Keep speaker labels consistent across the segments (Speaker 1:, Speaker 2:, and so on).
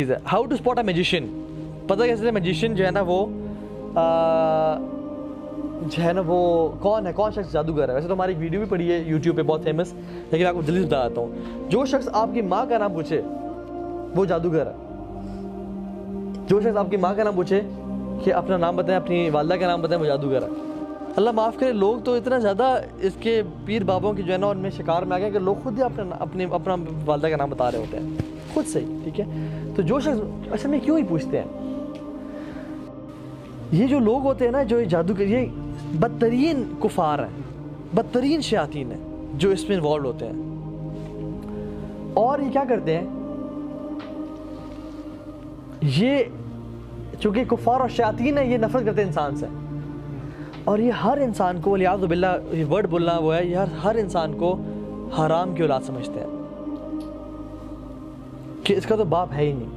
Speaker 1: How to spot a magician. پتہ کیسے magician جو ہے نا وہ کون ہے, کون شخص جادوگر ہے. ویسے تو ہماری ایک ویڈیو بھی پڑی ہے یوٹیوب پہ بہت فیمس, لیکن آپ کو جلدی بتا دیتا ہوں. جو شخص آپ کی ماں کا نام پوچھے وہ جادوگر ہے. جو شخص آپ کی ماں کا نام پوچھے کہ اپنا نام بتائیں, اپنی والدہ کا نام بتائیں, وہ جادوگر ہے. اللہ معاف کرے, لوگ تو اتنا زیادہ اس کے پیر بابوں کی جو ہے نا ان میں شکار میں آ گئے کہ لوگ خود ہی اپنا والدہ کا نام بتا رہے ہوتے ہیں خود سے ہی. ٹھیک ہے, تو جو شخص اصل میں کیوں ہی پوچھتے ہیں, یہ جو لوگ ہوتے ہیں نا جو جادوگر, یہ بدترین کفار ہیں, بدترین شیاطین ہیں جو اس میں انوالوڈ ہوتے ہیں. اور یہ کیا کرتے ہیں, یہ چونکہ کفار اور شیاطین ہیں, یہ نفرت کرتے ہیں انسان سے. اور یہ ہر انسان کو, والعیاذ باللہ یہ ورڈ بولنا وہ ہے, یہ ہر انسان کو حرام کی اولاد سمجھتے ہیں کہ اس کا تو باپ ہے ہی نہیں,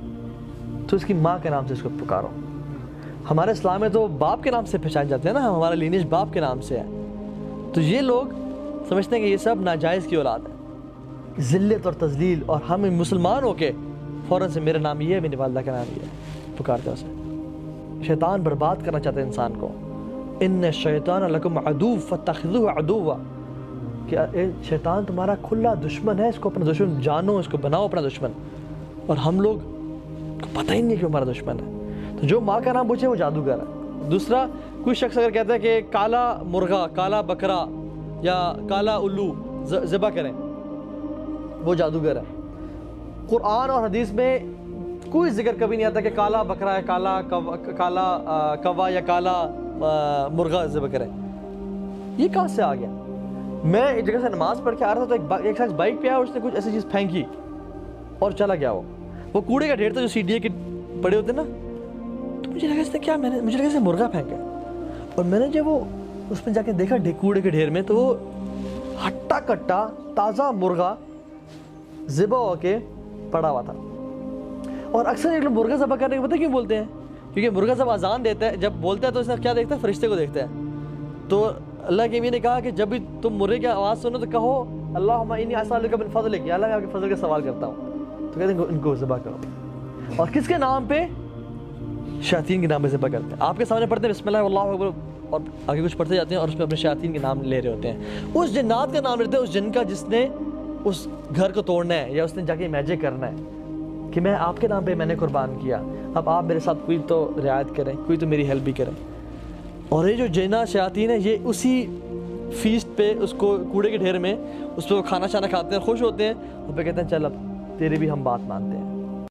Speaker 1: تو اس کی ماں کے نام سے اس کو پکارو. ہمارے اسلام میں تو باپ کے نام سے پہچان جاتے ہیں نا, ہمارا لینیج باپ کے نام سے ہے. تو یہ لوگ سمجھتے ہیں کہ یہ سب ناجائز کی اولاد ہے, ذلت اور تذلیل. اور ہم مسلمان ہو کے فوراً سے میرا نام یہ ہے, میری والدہ کا نام یہ ہے, پکارتے ہیں اسے. شیطان برباد کرنا چاہتے ہیں انسان کو. ان الشیطان لکم عدو فاتخذوہ عدوا, کہ شیطان تمہارا کھلا دشمن ہے, اس کو اپنا دشمن جانو, اس کو بناؤ اپنا دشمن. اور ہم لوگ کو پتہ ہی نہیں کہ ہمارا دشمن ہے. تو جو ماں کا نام پوچھے وہ جادوگر ہے. دوسرا, کوئی شخص اگر کہتا ہے کہ کالا مرغا, کالا بکرا یا کالا الو ذبح کریں, وہ جادوگر ہے. قرآن اور حدیث میں کوئی ذکر کبھی نہیں آتا کہ کالا بکرا ہے, کالا کوا یا کالا مرغا ذبح کریں. یہ کہاں سے آ گیا؟ میں ایک جگہ سے نماز پڑھ کے آ رہا تھا تو ایک شخص بائک پہ آیا, اس نے کچھ ایسی چیز پھینکی اور چلا گیا. وہ کوڑے کا ڈھیر تھا جو CDA کے پڑے ہوتے نا. تو مجھے لگا اس نے کیا, مجھے لگا اس نے مرغا پھینکا. اور میں نے جب وہ اس میں جا کے دیکھا کوڑے کے ڈھیر میں, تو وہ ہٹا کٹا تازہ مرغا ذبح ہو کے پڑا ہوا تھا. اور اکثر ایک لوگ مرغا ذبح کرنے کے پتہ کیوں بولتے ہیں, کیونکہ مرغا جب اذان دیتا ہے, جب بولتا ہے تو اس نے کیا دیکھتا ہے, فرشتے کو دیکھتا ہے. تو اللہ کے نبی نے کہا کہ جب بھی تم مرغے کی آواز سنو تو کہو اللہم انی اسألک من فضلک, یا اللہ میں آپ کے فضل کا سوال کرتا ہوں. تو کہتے ہیں ان کو ذبح کرو. اور کس کے نام پہ؟ شیاطین کے نام پہ ذبح کرتے ہیں. آپ کے سامنے پڑھتے ہیں بسم اللہ واللہ اکبر, اور آگے کچھ پڑھتے جاتے ہیں اور اس میں اپنے شیاطین کے نام لے رہے ہوتے ہیں. اس جنات کا نام لیتے ہیں, اس جن کا جس نے اس گھر کو توڑنا ہے یا اس نے جا کے میجک کرنا ہے کہ میں آپ کے نام پہ میں نے قربان کیا, اب آپ میرے ساتھ کوئی تو رعایت کریں, کوئی تو میری ہیلپ بھی کریں. اور یہ جو جنات شیاطین ہیں, یہ اسی فیسٹ پہ, اس کو کوڑے کے ڈھیر میں, اس پہ وہ کھانا شانا کھاتے ہیں, خوش ہوتے ہیں, اور پھر کہتے ہیں چل اب تیری بھی ہم بات مانتے ہیں.